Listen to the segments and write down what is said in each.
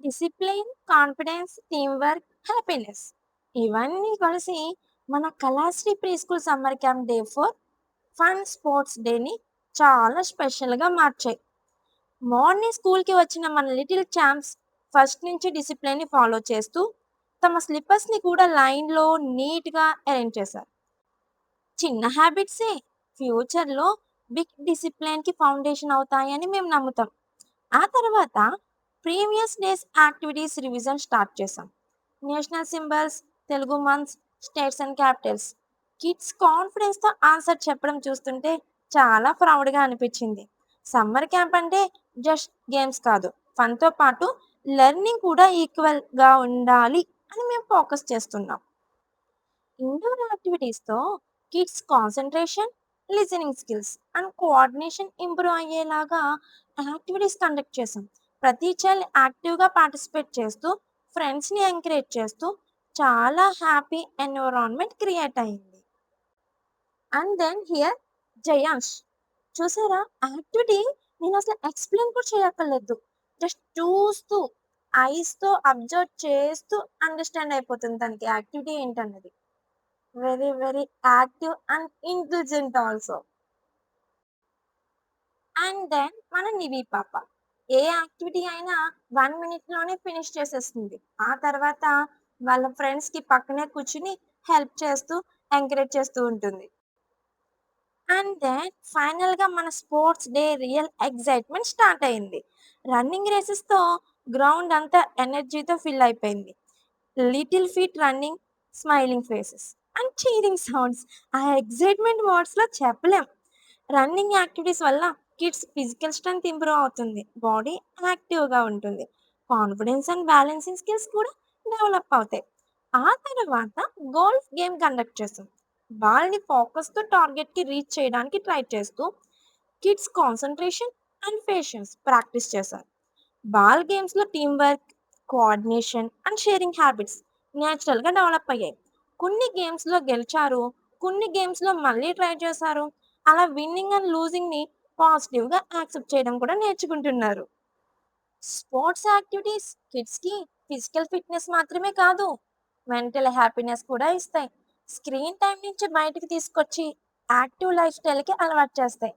Discipline, confidence, team work, happiness ఇవన్నీ కలిసి మన Kalasri pre school summer camp day 4 fun sports డేని చాలా స్పెషల్గా మార్చాయి. మార్నింగ్ స్కూల్కి వచ్చిన మన లిటిల్ ఛాంప్స్ ఫస్ట్ నుంచి డిసిప్లిన్ని ఫాలో చేస్తూ తమ స్లిప్పర్స్ని కూడా లైన్లో నీట్గా అరేంజ్ చేశారు. చిన్న హ్యాబిట్సే ఫ్యూచర్లో బిగ్ డిసిప్లిన్కి ఫౌండేషన్ అవుతాయని మేము నమ్ముతాం. ఆ తర్వాత previous days activities revision start చేశాం. National symbols, Telugu months, states and capitals. Kids కాన్ఫిడెన్స్తో ఆన్సర్ చెప్పడం చూస్తుంటే చాలా ప్రౌడ్గా అనిపించింది. సమ్మర్ క్యాంప్ అంటే జస్ట్ గేమ్స్ కాదు, ఫన్తో పాటు లెర్నింగ్ కూడా ఈక్వల్గా ఉండాలి అని మేము ఫోకస్ చేస్తున్నాం. ఇండోర్ యాక్టివిటీస్తో kids concentration, listening skills and coordination improve అయ్యేలాగా యాక్టివిటీస్ కండక్ట్ చేసాం. ప్రతి చైల్డ్ యాక్టివ్గా పార్టిసిపేట్ చేస్తూ ఫ్రెండ్స్ని ఎంకరేజ్ చేస్తూ చాలా హ్యాపీ ఎన్విరాన్మెంట్ క్రియేట్ అయింది. అండ్ దెన్ హియర్ జయాంష్, చూసారా యాక్టివిటీ నేను అసలు ఎక్స్ప్లెయిన్ కూడా చేయక్కర్లేదు. జస్ట్ చూస్తూ ఐస్తో అబ్జర్వ్ చేస్తూ అండర్స్టాండ్ అయిపోతుంది తనకి యాక్టివిటీ ఏంటన్నది. Very very active and intelligent also. And then మన నివి పాప ఏ యాక్టివిటీ అయినా 1 మినిట్లోనే ఫినిష్ చేసేస్తుంది. ఆ తర్వాత వాళ్ళ ఫ్రెండ్స్కి పక్కనే కూర్చుని హెల్ప్ చేస్తూ ఎంకరేజ్ చేస్తూ ఉంటుంది. అండ్ దెన్ ఫైనల్గా మన sports day real excitement start అయింది. రన్నింగ్ రేసెస్తో గ్రౌండ్ అంతా ఎనర్జీతో ఫిల్ అయిపోయింది. Little feet running, smiling faces and cheering sounds. ఆ ఎగ్జైట్మెంట్ వర్డ్స్లో చెప్పలేం. రన్నింగ్ యాక్టివిటీస్ వల్ల కిడ్స్ ఫిజికల్ స్ట్రెంగ్త్ ఇంప్రూవ్ అవుతుంది, బాడీ యాక్టివ్గా ఉంటుంది, కాన్ఫిడెన్స్ అండ్ బ్యాలెన్సింగ్ స్కిల్స్ కూడా డెవలప్ అవుతాయి. ఆ తర్వాత గోల్ఫ్ గేమ్ కండక్ట్ చేస్తాం. బాల్ని ఫోకస్తో టార్గెట్కి రీచ్ చేయడానికి ట్రై చేస్తూ kids concentration and patience practice చేశారు. బాల్ గేమ్స్లో team work, coordination and sharing habits న్యాచురల్గా డెవలప్ అయ్యాయి. కొన్ని గేమ్స్లో గెలిచారు, కొన్ని గేమ్స్లో మళ్ళీ ట్రై చేశారు. అలా విన్నింగ్ అండ్ లూజింగ్ని పాజిటివ్గా యాక్సెప్ట్ చేయడం కూడా నేర్చుకుంటున్నారు. స్పోర్ట్స్ యాక్టివిటీస్ కిడ్స్కి ఫిజికల్ ఫిట్నెస్ మాత్రమే కాదు, మెంటల్ హ్యాపీనెస్ కూడా ఇస్తాయి. స్క్రీన్ టైం నుంచి బయటికి తీసుకొచ్చి యాక్టివ్ లైఫ్ స్టైల్కి అలవాటు చేస్తాయి.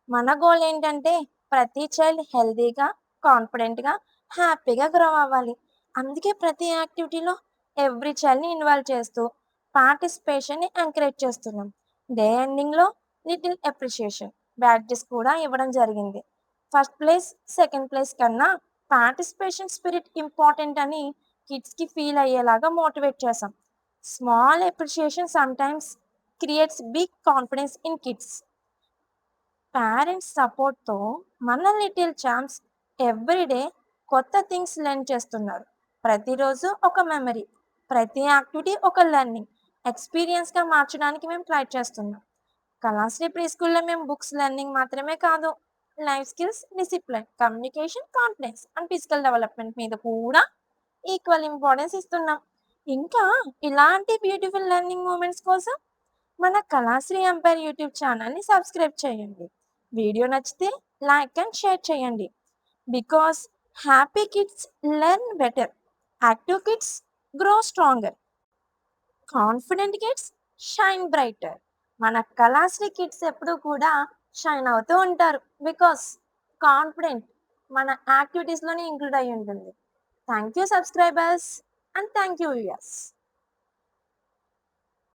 మన గోల్ ఏంటంటే ప్రతి చైల్డ్ హెల్తీగా, కాన్ఫిడెంట్గా, హ్యాపీగా గ్రో అవ్వాలి. అందుకే ప్రతి యాక్టివిటీలో ఎవ్రీ చైల్డ్ని ఇన్వాల్వ్ చేస్తూ పార్టిసిపేషన్ని ఎంకరేజ్ చేస్తున్నాం. డే ఎండింగ్లో లిటిల్ అప్రిషియేషన్ బ్యాడ్జెస్ కూడా ఇవ్వడం జరిగింది. ఫస్ట్ ప్లేస్, సెకండ్ ప్లేస్ కన్నా పార్టిసిపేషన్ స్పిరిట్ ఇంపార్టెంట్ అని కిడ్స్కి ఫీల్ అయ్యేలాగా మోటివేట్ చేసాం. Small appreciation sometimes creates big confidence in kids. Parents సపోర్ట్తో మన లిటిల్ ఛాంప్స్ ఎవ్రీడే కొత్త థింగ్స్ లెర్న్ చేస్తున్నారు. ప్రతిరోజు ఒక మెమరీ, ప్రతి యాక్టివిటీ ఒక లెర్నింగ్ ఎక్స్పీరియన్స్గా మార్చడానికి మేము ట్రై చేస్తున్నాం. కళాశ్రీ ప్రీ స్కూల్లో మేము బుక్స్ లెర్నింగ్ మాత్రమే కాదు, life skills, discipline, communication, confidence and physical development మీద కూడా ఈక్వల్ ఇంపార్టెన్స్ ఇస్తున్నాం. ఇంకా ఇలాంటి బ్యూటిఫుల్ లెర్నింగ్ మూమెంట్స్ కోసం మన కళాశ్రీ ఎంపైర్ యూట్యూబ్ ఛానల్ని సబ్స్క్రైబ్ చేయండి. వీడియో నచ్చితే లైక్ అండ్ షేర్ చేయండి. Because happy kids learn better, active kids grow stronger, confident kids shine brighter. మన కళాశ్రీ కిడ్స్ ఎప్పుడూ కూడా షైన్ అవుతూ ఉంటారు. బికాస్ కాన్ఫిడెంట్ మన యాక్టివిటీస్లోనే ఇంక్లూడ్ అయి ఉంటుంది. Thank you subscribers and thank you viewers.